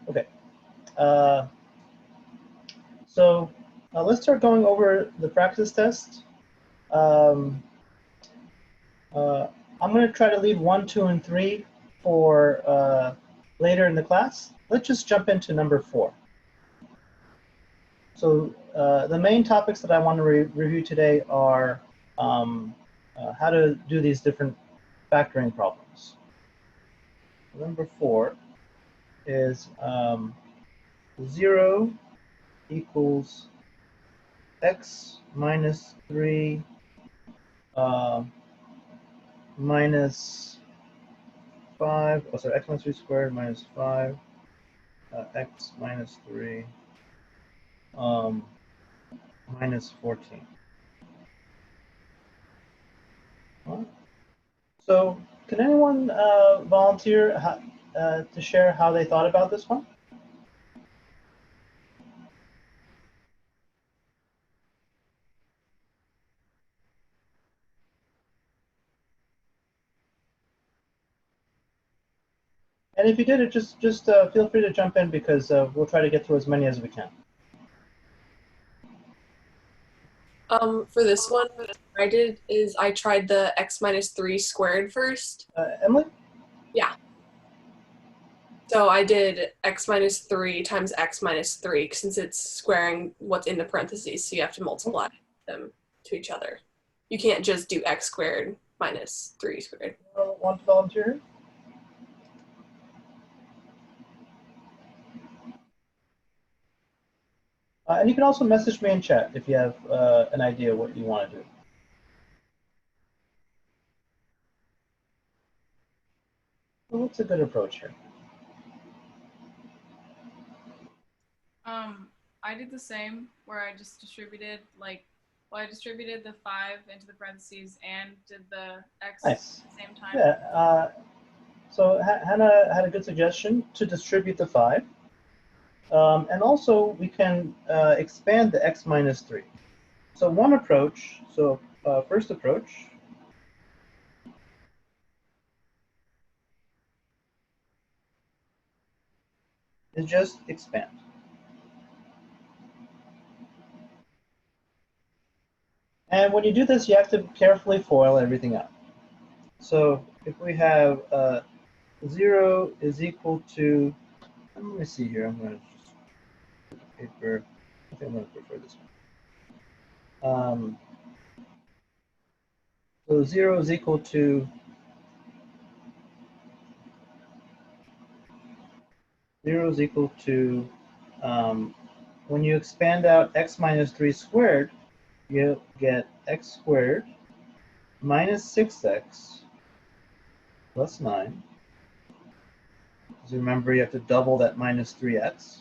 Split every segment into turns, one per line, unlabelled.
Okay. Let's start going over the practice test. I'm going to try to leave 1, 2, and 3 for later in the class. Let's just jump into number 4. So the main topics that I want to review today are how to do these different factoring problems. Number 4 is 0 equals x minus 3 minus 5, oh sorry, x minus 3 squared minus 5, x minus 3 minus 14. So can anyone volunteer to share how they thought about this one? And if you did it, just feel free to jump in because we'll try to get through as many as we can.
For this one, what I did is I tried the x minus 3 squared first.
Emily?
Yeah. So I did x minus 3 times x minus 3 since it's squaring what's in the parentheses, so you have to multiply them to each other. You can't just do x squared minus 3 squared.
Want to volunteer? And you can also message me in chat if you have an idea what you want to do. Well, what's a good approach here?
I did the same where I just distributed I distributed the 5 into the parentheses and did the x
Nice.
at the same time.
Yeah. So Hannah had a good suggestion to distribute the 5. And also we can expand the x minus 3. So one approach, first approach, is just expand. And when you do this, you have to carefully FOIL everything up. So if we have 0 is equal to, let me see here, I'm going to just put the paper, I think I'm going to prefer this one. So 0 is equal to 0 is equal to, when you expand out x minus 3 squared, you get x squared minus 6x plus 9. Because remember, you have to double that minus 3x.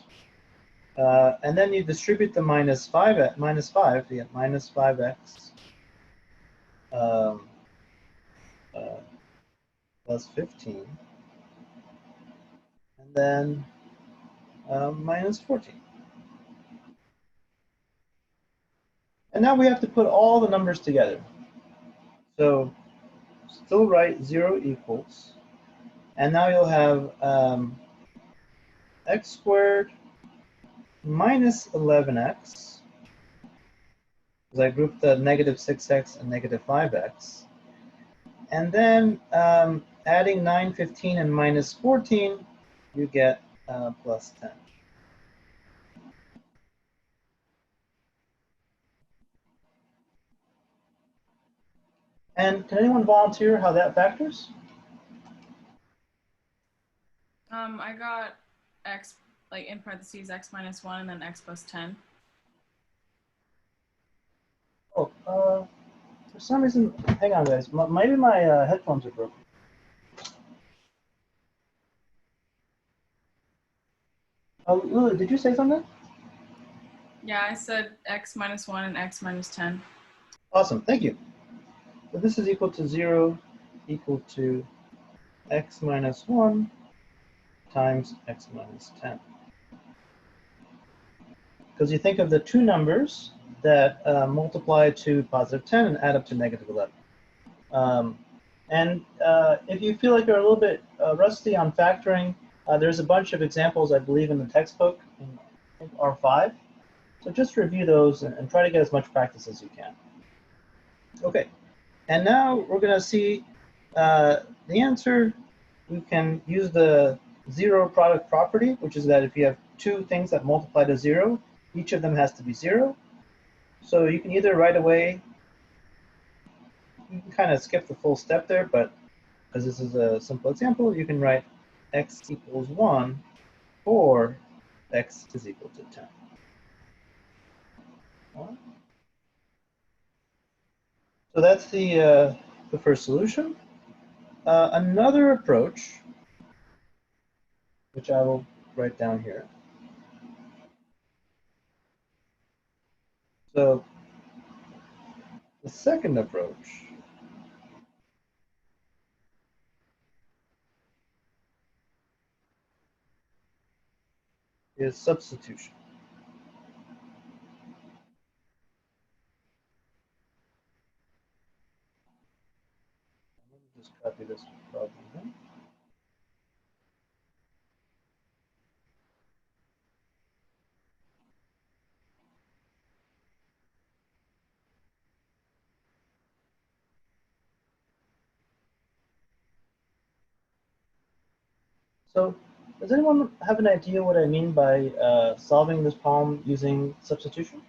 And then you distribute the minus 5, you get minus 5x plus 15. And then minus 14. And now we have to put all the numbers together. So still write 0 equals. And now you'll have x squared minus 11x, because I grouped the negative 6x and negative 5x. And then adding 9, 15, and minus 14, you get plus 10. And can anyone volunteer how that factors?
I got x, like in parentheses, x minus 1 and then x plus 10.
Oh, for some reason, hang on guys, maybe my headphones are broken. Oh, Lily, did you say something?
Yeah, I said x minus 1 and x minus 10.
Awesome, thank you. So this is equal to 0 equal to x minus 1 times x minus 10. Because you think of the two numbers that multiply to positive 10 and add up to negative 11. And if you feel like you're a little bit rusty on factoring, There's a bunch of examples, I believe, in the textbook in I think R5. So just review those and try to get as much practice as you can. Okay, and now we're going to see the answer. We can use the zero product property, which is that if you have two things that multiply to 0, each of them has to be 0. So you can either right away, you can kind of skip the full step there, but because this is a simple example, you can write x equals 1 or x is equal to 10. So that's the first solution. Another approach, which I will write down here. So the second approach is substitution. Let me just copy this problem here. So does anyone have an idea what I mean by solving this problem using substitution?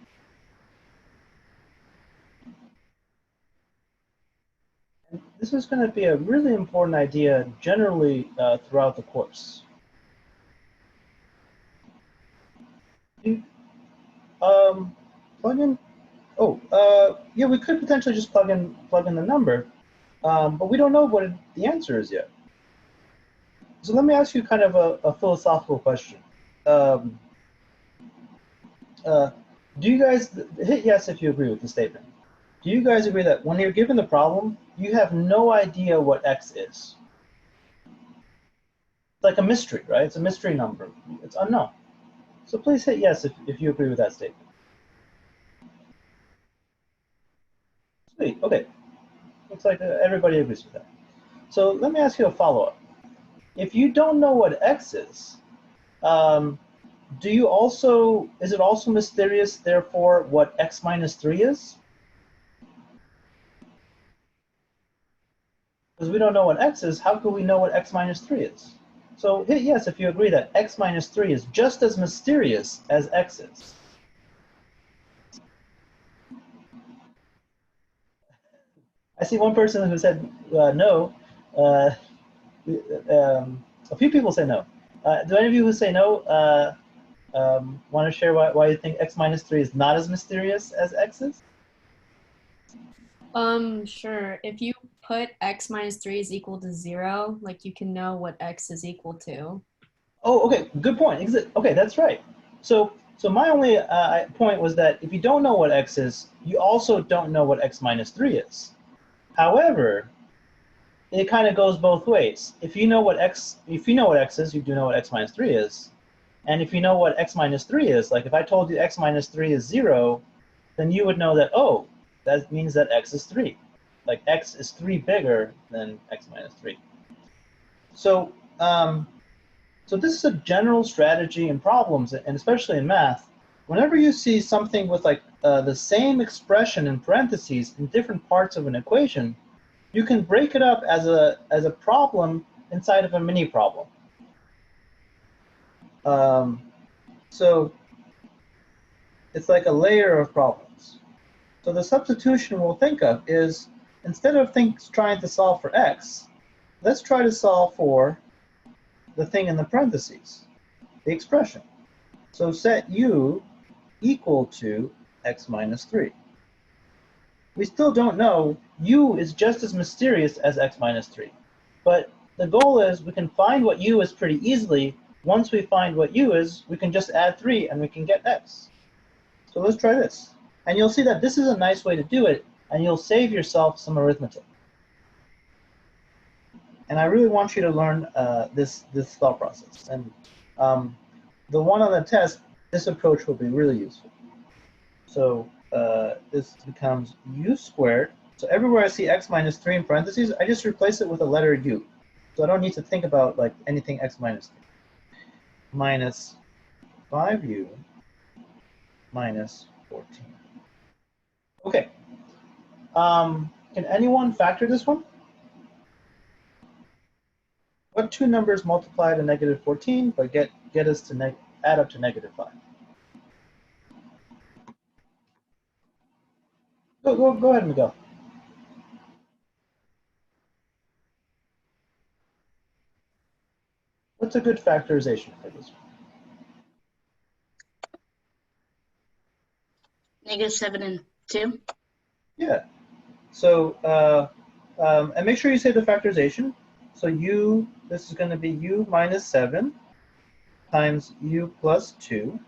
And this is going to be a really important idea generally throughout the course. You, plug in. Yeah, we could potentially just plug in the number, but we don't know what the answer is yet. So let me ask you kind of a philosophical question. Do you guys hit yes if you agree with the statement? Do you guys agree that when you're given the problem, you have no idea what x is? It's like a mystery, right? It's a mystery number. It's unknown. So please hit yes if you agree with that statement. Sweet, okay. Looks like everybody agrees with that. So let me ask you a follow-up. If you don't know what x is, is it also mysterious, therefore, what x minus 3 is? Because we don't know what x is, how can we know what x minus 3 is? So hit yes if you agree that x minus 3 is just as mysterious as x is. I see one person who said no. A few people say no. Do any of you who say no want to share why you think x minus 3 is not as mysterious as x is?
Sure. If you put x minus 3 is equal to 0, like you can know what x is equal to.
Oh, okay, good point. Okay, that's right. So my only point was that if you don't know what x is, you also don't know what x minus 3 is. However, it kind of goes both ways. If you know what x is, you do know what x minus 3 is. And if you know what x minus 3 is, like if I told you x minus 3 is 0, then you would know that, oh, that means that x is 3. Like x is 3 bigger than x minus 3. So, so this is a general strategy in problems, and especially in math. Whenever you see something with like the same expression in parentheses in different parts of an equation, you can break it up as a problem inside of a mini problem. So it's like a layer of problems. So the substitution we'll think of is, instead of trying to solve for x, let's try to solve for the thing in the parentheses, the expression. So set u equal to x minus 3. We still don't know. U is just as mysterious as x minus 3. But the goal is we can find what u is pretty easily. Once we find what u is, we can just add 3 and we can get x. So let's try this. And you'll see that this is a nice way to do it, and you'll save yourself some arithmetic. And I really want you to learn this thought process. And the one on the test, this approach will be really useful. So this becomes u squared. So everywhere I see x minus 3 in parentheses, I just replace it with a letter u. So I don't need to think about like anything x minus 3. minus 5u minus 14. Okay. Can anyone factor this one? What two numbers multiply to negative 14 but get us to add up to negative 5? Go ahead, Miguel. What's a good factorization for this one?
-7 and 2.
Yeah. So, and make sure you say the factorization. So this is going to be u minus 7 times u plus 2,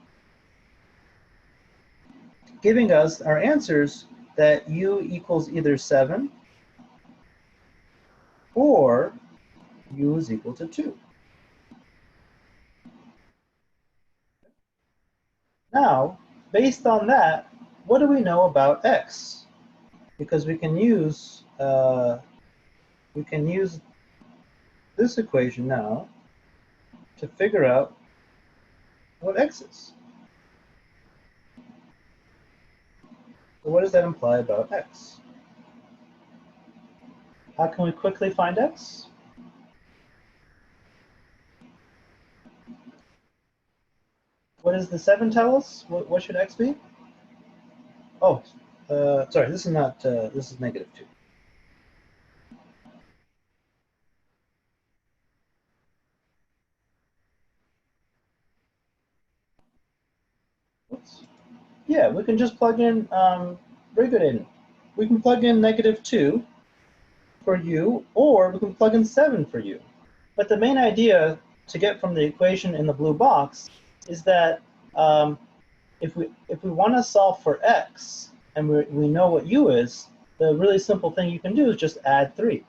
giving us our answers that u equals either 7 or u is equal to 2. Now, based on that, what do we know about x? Because we can use this equation now to figure out what x is. So what does that imply about x? How can we quickly find x? What does the 7 tell us? What should x be? Oh, sorry, this is not, this is negative 2. Oops. Yeah, we can just plug in, very good, Aiden. We can plug in negative 2 for u, or we can plug in 7 for u. But the main idea to get from the equation in the blue box is that if we want to solve for x and we know what u is, the really simple thing you can do is just add 3.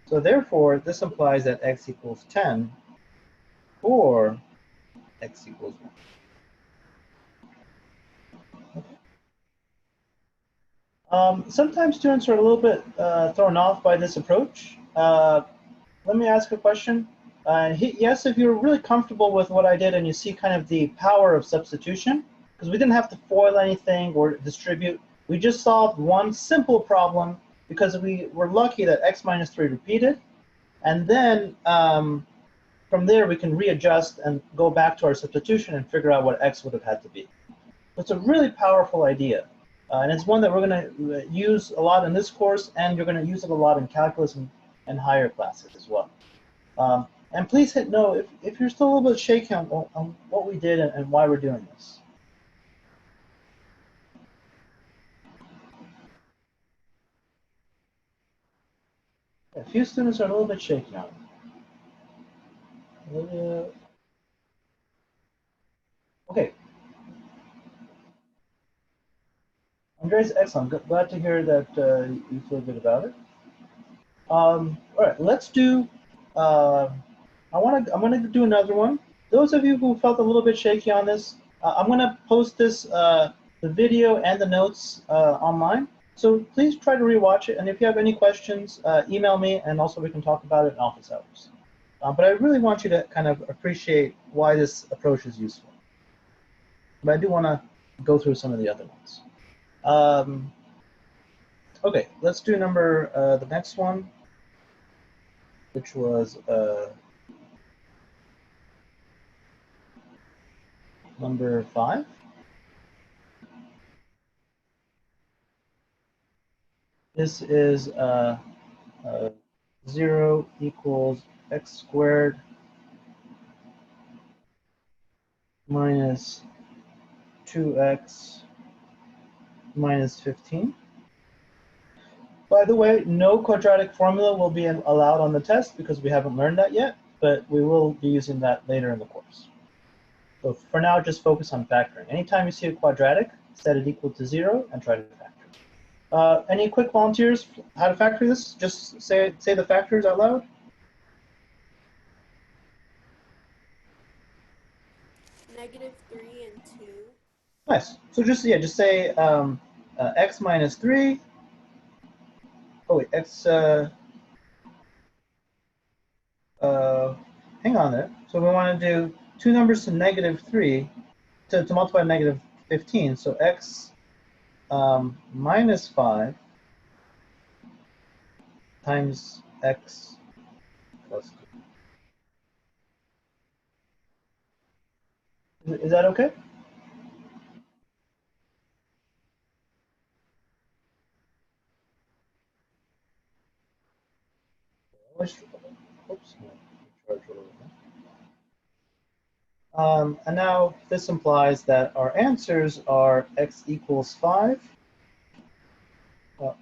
So therefore, this implies that x equals 10 or x equals 1. Sometimes students are a little bit thrown off by this approach. Let me ask a question. Yes, if you're really comfortable with what I did and you see kind of the power of substitution, because we didn't have to FOIL anything or distribute. We just solved one simple problem because we were lucky that x minus 3 repeated. And then from there, we can readjust and go back to our substitution and figure out what x would have had to be. So it's a really powerful idea. And it's one that we're going to use a lot in this course, and you're going to use it a lot in calculus and higher classes as well. And please hit no if you're still a little bit shaky on what we did and why we're doing this. A few students are a little bit shaky on it. Okay. Andres, excellent. Glad to hear that you feel good about it. All right, let's do. I'm gonna do another one. Those of you who felt a little bit shaky on this, I'm gonna post this the video and the notes online. So please try to rewatch it, and if you have any questions, email me, and also we can talk about it in office hours. But I really want you to kind of appreciate why this approach is useful. But I do want to go through some of the other ones. Okay, let's do the next one, which was number 5. This is 0 equals x squared minus 2x minus 15. By the way, no quadratic formula will be allowed on the test because we haven't learned that yet, but we will be using that later in the course. So for now, just focus on factoring. Anytime you see a quadratic, set it equal to 0 and try to factor. Any quick volunteers how to factor this? Just say the factors out loud.
-3 and 2.
Nice. So just say x minus 3. Oh wait, x. Hang on there. So we want to do two numbers to -3 to multiply -15. So x minus 5 times x plus 2. Is that okay? Oops. And now this implies that our answers are x equals 5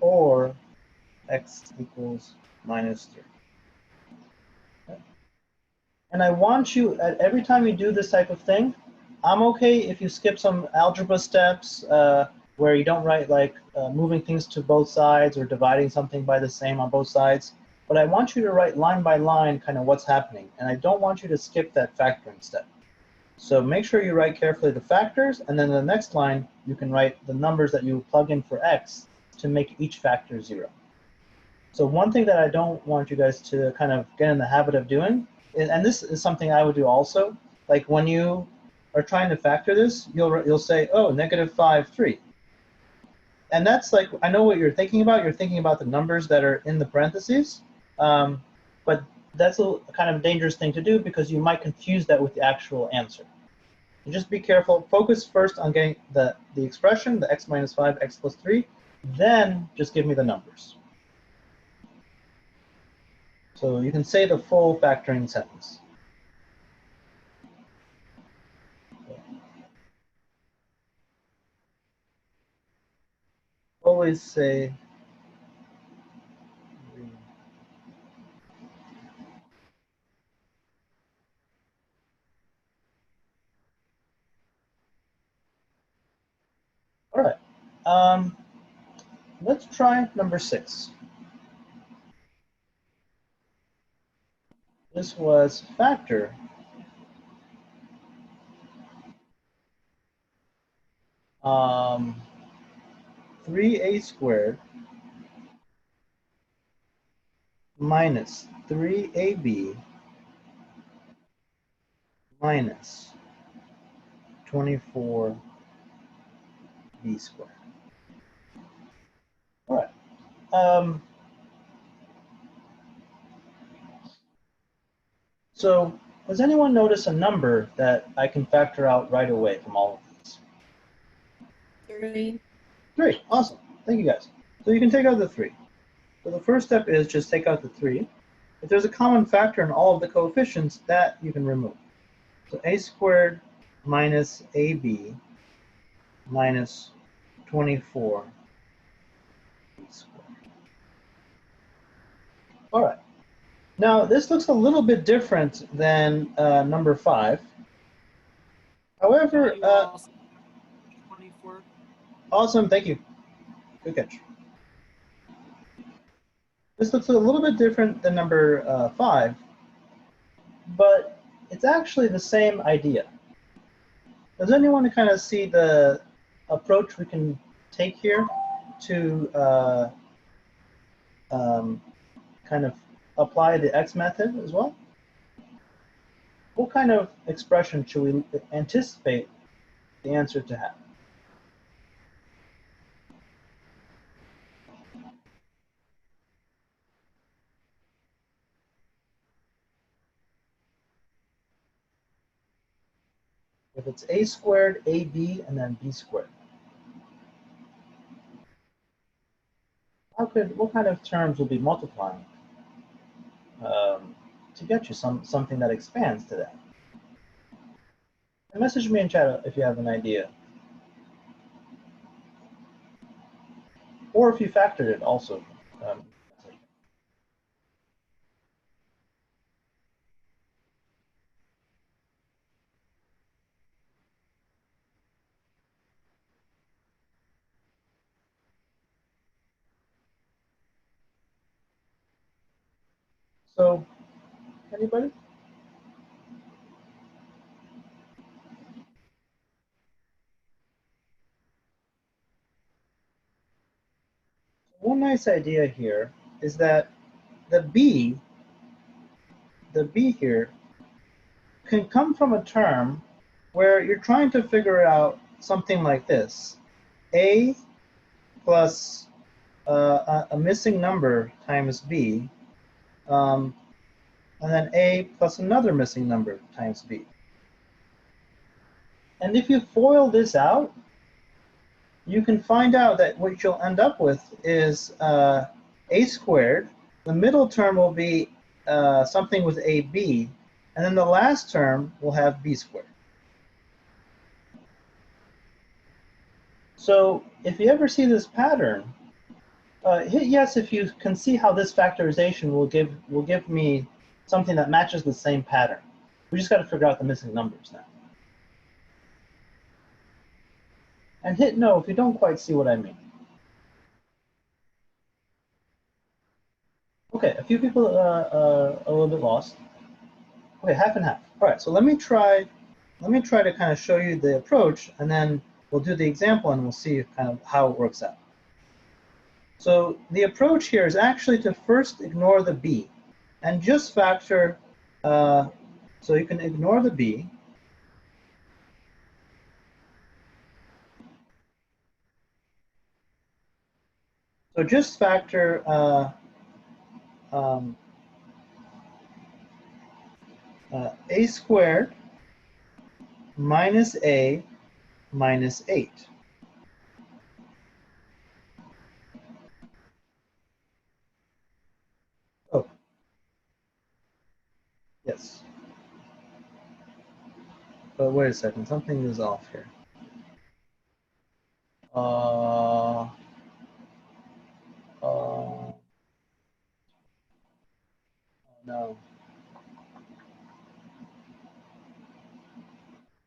or x equals -3. Okay. And I want you, at every time you do this type of thing, I'm okay if you skip some algebra steps where you don't write like moving things to both sides or dividing something by the same on both sides. But I want you to write line by line kind of what's happening. And I don't want you to skip that factoring step. So make sure you write carefully the factors, and then the next line, you can write the numbers that you plug in for x to make each factor 0. So one thing that I don't want you guys to kind of get in the habit of doing, and this is something I would do also, like when you are trying to factor this, you'll say, oh, -5, 3. And that's like, I know what you're thinking about. You're thinking about the numbers that are in the parentheses, but that's a kind of dangerous thing to do because you might confuse that with the actual answer. So just be careful. Focus first on getting the expression, the x minus 5, x plus 3, then just give me the numbers. So you can say the full factoring sentence. Always say all right. Let's try number 6. This was factor um, 3a squared minus 3ab minus 24b squared. All right. So does anyone notice a number that I can factor out right away from all of these?
3.
3. Awesome. Thank you, guys. So you can take out the 3. So the first step is just take out the 3. If there's a common factor in all of the coefficients, that you can remove. So a squared minus ab minus 24 squared. All right. Now, this looks a little bit different than number 5. However,
24.
awesome. Thank you. Good catch. This looks a little bit different than number 5, but it's actually the same idea. Does anyone kind of see the approach we can take here to kind of apply the x method as well? What kind of expression should we anticipate the answer to have? If it's a squared, ab, and then b squared. What kind of terms will be multiplying to get you something that expands to that? And message me in chat if you have an idea. Or if you factored it also. So, anybody? One nice idea here is that the b here can come from a term where you're trying to figure out something like this. A plus a missing number times B, and then A plus another missing number times B. And if you FOIL this out, you can find out that what you'll end up with is A squared. The middle term will be something with AB, and then the last term will have B squared. So if you ever see this pattern, hit yes if you can see how this factorization will give me something that matches the same pattern. We just got to figure out the missing numbers now. And hit no if you don't quite see what I mean. Okay, a few people are a little bit lost. Okay, half and half. All right, so let me try to kind of show you the approach, and then we'll do the example and we'll see kind of how it works out. So the approach here is actually to first ignore the B and just factor, so you can ignore the B. So just factor A squared minus A minus 8. Oh, yes. But wait a second, something is off here. No.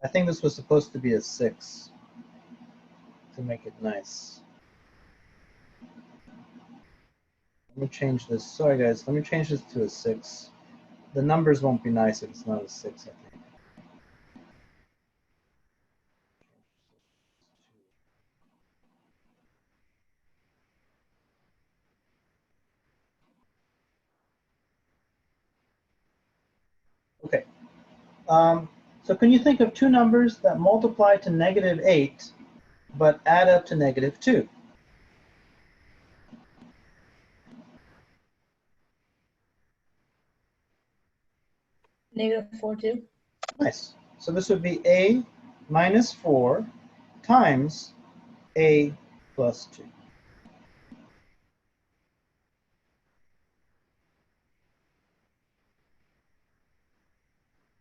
I think this was supposed to be a 6 to make it nice. Let me change this. Sorry guys, let me change this to a 6. The numbers won't be nice if it's not a 6, I think. Okay. So can you think of two numbers that multiply to -8 but add up to -2?
-4, 2.
Nice. So this would be A minus 4 times A plus 2.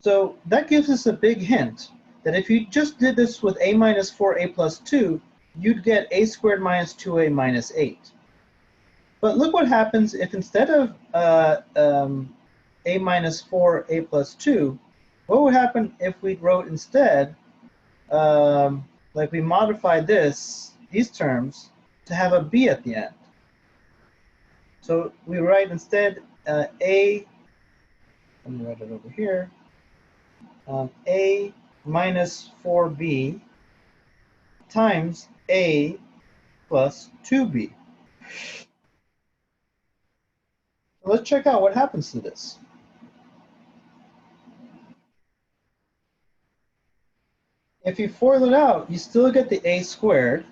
So that gives us a big hint that if you just did this with A minus 4, A plus 2, you'd get A squared minus 2A minus 8. But look what happens if instead of A minus 4, A plus 2, what would happen if we wrote instead, like we modified these terms, to have a B at the end? So we write instead A, let me write it over here, A minus 4B times A plus 2B. So let's check out what happens to this. If you FOIL it out, you still get the A squared,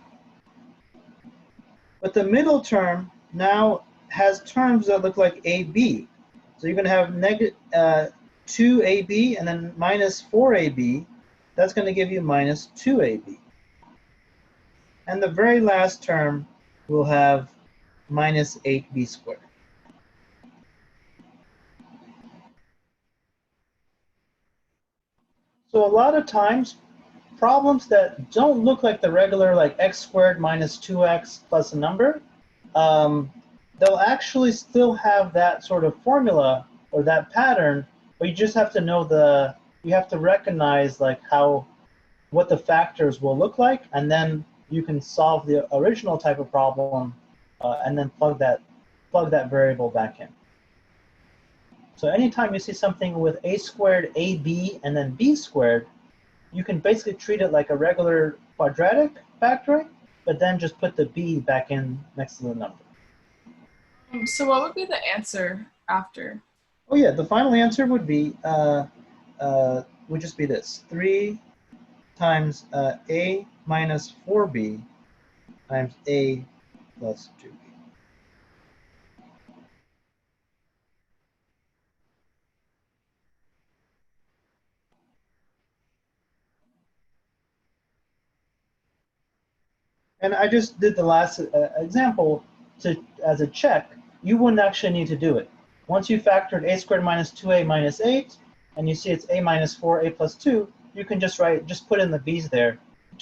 but the middle term now has terms that look like AB. So you're going to have negative 2AB and then minus 4AB. That's going to give you minus 2AB. And the very last term will have minus 8B squared. So a lot of times, problems that don't look like the regular, like x squared minus 2x plus a number, they'll actually still have that sort of formula or that pattern, but you just have to know you have to recognize like what the factors will look like, and then you can solve the original type of problem and then plug that variable back in. So anytime you see something with a squared, ab, and then b squared, you can basically treat it like a regular quadratic factoring, but then just put the b back in next to the number.
So what would be the answer after?
Oh yeah, the final answer would be would just be this: 3 times a minus 4b times a plus 2b. And I just did the last example as a check. You wouldn't actually need to do it. Once you factored a squared minus 2a minus 8, and you see it's a minus 4a plus 2, you can just put in the b's there.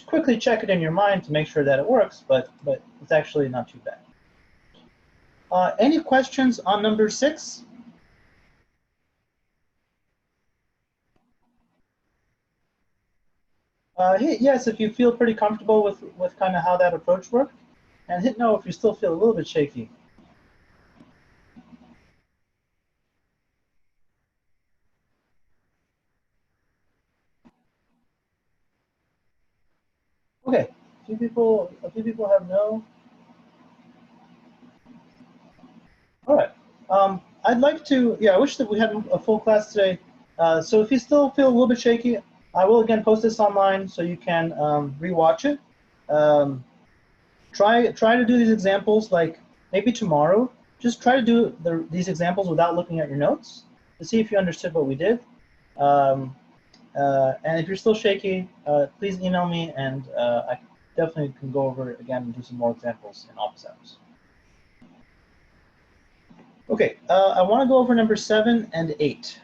Quickly check it in your mind to make sure that it works, but it's actually not too bad. Any questions on number 6? Hit yes if you feel pretty comfortable with kind of how that approach worked, and hit no if you still feel a little bit shaky. Okay, a few people have no. All right. I'd like to, I wish that we had a full class today. So if you still feel a little bit shaky, I will again post this online so you can rewatch it. Try to do these examples like maybe tomorrow. Just try to do these examples without looking at your notes to see if you understood what we did. And if you're still shaky, please email me, and I definitely can go over it again and do some more examples in office hours. Okay, I want to go over number 7 and 8.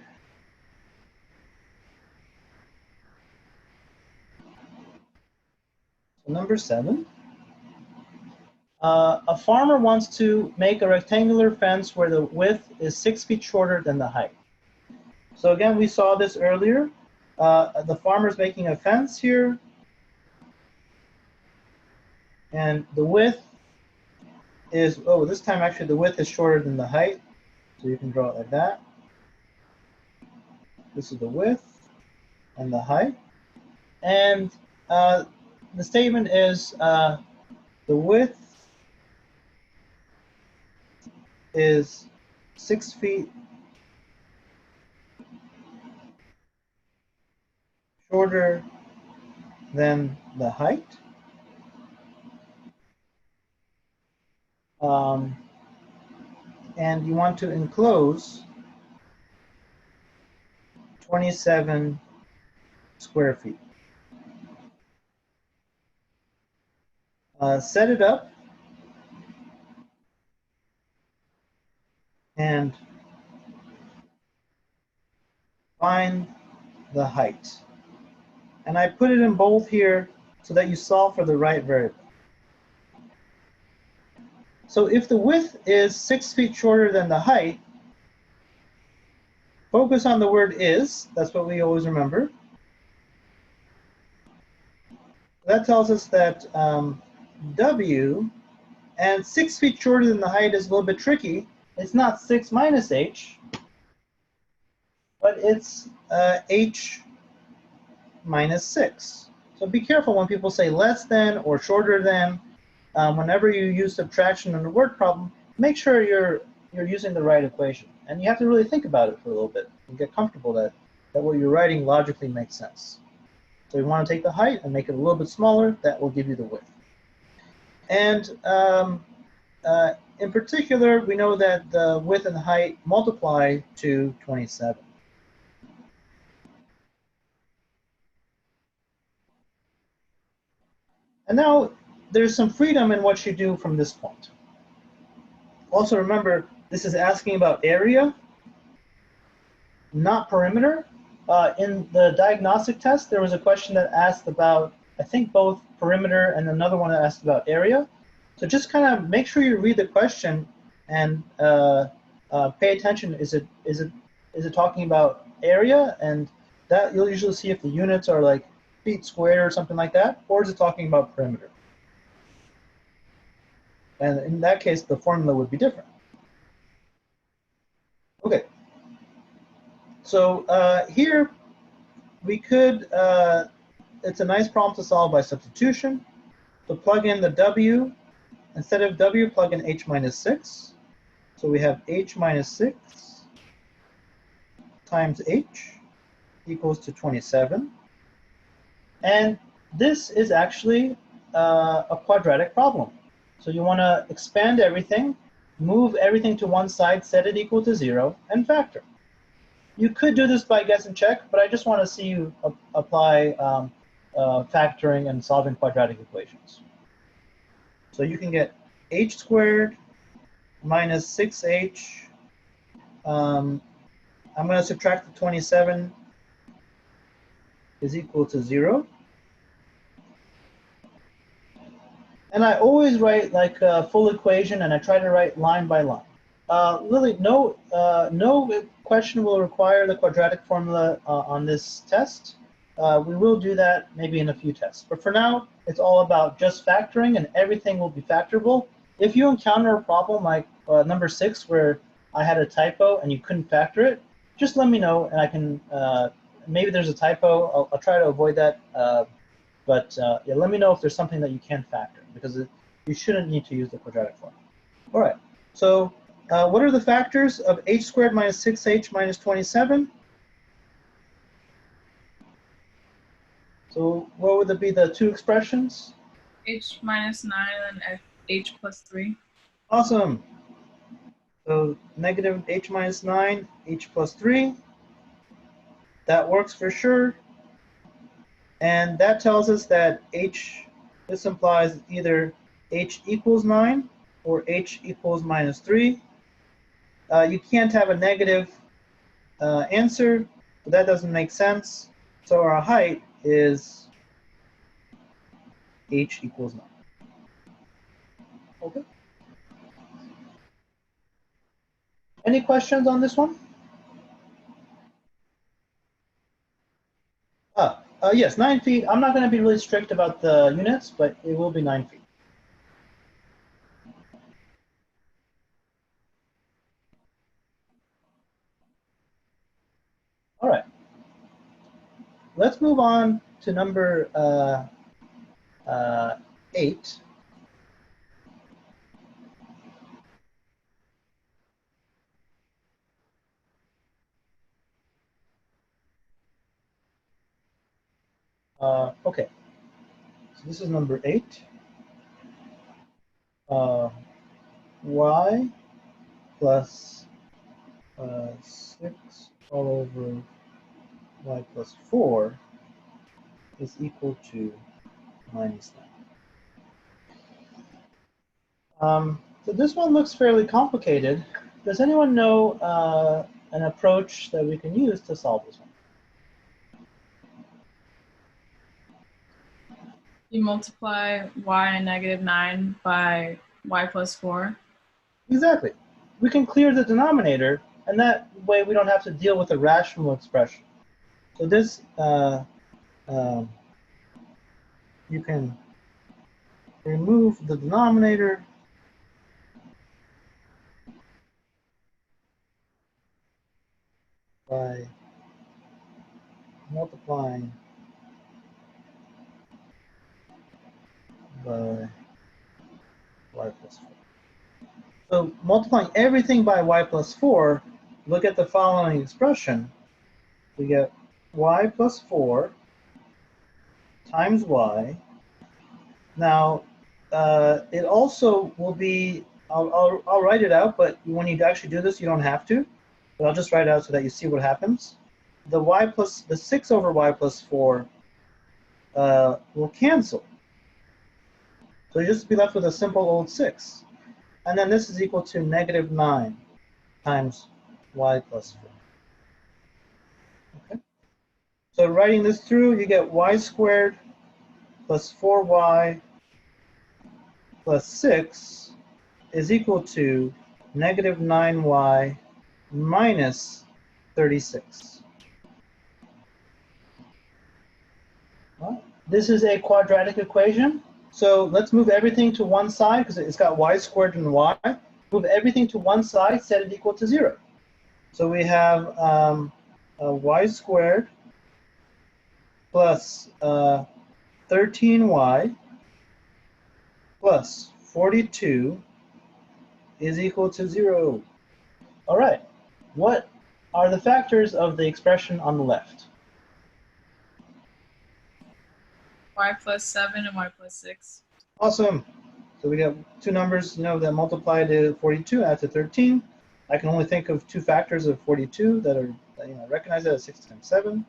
So number 7. A farmer wants to make a rectangular fence where the width is 6 feet shorter than the height. So again, we saw this earlier. The farmer's making a fence here, and the width is, this time actually the width is shorter than the height, so you can draw it like that. This is the width and the height, and the statement is the width is 6 feet shorter than the height. And you want to enclose 27 square feet. Set it up and find the height. And I put it in bold here so that you solve for the right variable. So if the width is 6 feet shorter than the height, focus on the word is. That's what we always remember. That tells us that W, and 6 feet shorter than the height is a little bit tricky. It's not 6 minus h, but it's h minus 6. So be careful when people say less than or shorter than. Whenever you use subtraction in a word problem, make sure you're using the right equation. And you have to really think about it for a little bit and get comfortable that what you're writing logically makes sense. So you want to take the height and make it a little bit smaller. That will give you the width. And in particular, we know that the width and the height multiply to 27. And now there's some freedom in what you do from this point. Also remember, this is asking about area, not perimeter. In the diagnostic test, there was a question that asked about, I think, both perimeter and another one that asked about area. So just kind of make sure you read the question and pay attention. Is it talking about area? And that you'll usually see if the units are like feet squared or something like that, or is it talking about perimeter? And in that case, the formula would be different. Okay. So here we could, it's a nice problem to solve by substitution. So plug in the W. Instead of W, plug in h minus 6. So we have h minus 6 times h. equals to 27. And this is actually a quadratic problem. So you want to expand everything, move everything to one side, set it equal to 0, and factor. You could do this by guess and check, but I just want to see you apply factoring and solving quadratic equations. So you can get h squared minus 6h. I'm going to subtract the 27 is equal to 0. And I always write like a full equation, and I try to write line by line. Lily, no question will require the quadratic formula on this test. We will do that maybe in a few tests. But for now, it's all about just factoring, and everything will be factorable. If you encounter a problem like number 6, where I had a typo and you couldn't factor it, just let me know, and I can, maybe there's a typo. I'll try to avoid that. But yeah, let me know if there's something that you can factor, because you shouldn't need to use the quadratic formula. All right, so what are the factors of h squared minus 6h minus 27? So what would be the two expressions?
H minus 9 and H plus 3.
Awesome. So negative h minus 9, h plus 3. That works for sure. And that tells us that this implies either h equals 9 or h equals minus 3. You can't have a negative answer, but that doesn't make sense. So our height is h equals 9. Okay. Any questions on this one? Yes, 9 feet. I'm not going to be really strict about the units, but it will be 9 feet. All right. Let's move on to number 8. Okay, so this is number 8. Y plus 6 all over y plus 4 is equal to minus 9. So this one looks fairly complicated. Does anyone know an approach that we can use to solve this one?
You multiply y and negative 9 by y plus 4.
Exactly. We can clear the denominator, and that way we don't have to deal with a rational expression. So this, you can remove the denominator by multiplying by y plus 4. So multiplying everything by y plus 4, look at the following expression. We get y plus 4 times y. Now, it also will be, I'll write it out, but when you actually do this, you don't have to. But I'll just write it out so that you see what happens. The 6 over y plus 4 will cancel. So you just be left with a simple old 6. And then this is equal to negative 9 times y plus 4. Okay. So writing this through, you get y squared plus 4y plus 6 is equal to negative 9y minus 36. Well, this is a quadratic equation. So let's move everything to one side because it's got y squared and y. Move everything to one side, set it equal to 0. So we have y squared plus 13y plus 42 is equal to 0. All right. What are the factors of the expression on the left?
Y plus 7 and Y plus 6.
Awesome. So we have two numbers, that multiply to 42, add to 13. I can only think of two factors of 42 that are, recognize that as 6 times 7.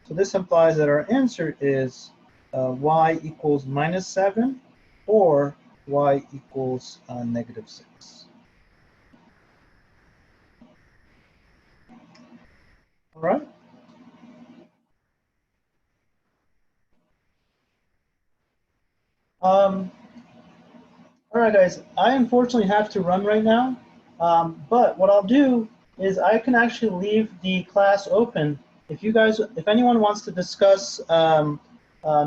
So this implies that our answer is y equals minus 7 or y equals negative 6. All right. All right, guys. I unfortunately have to run right now, but what I'll do is I can actually leave the class open. If anyone wants to discuss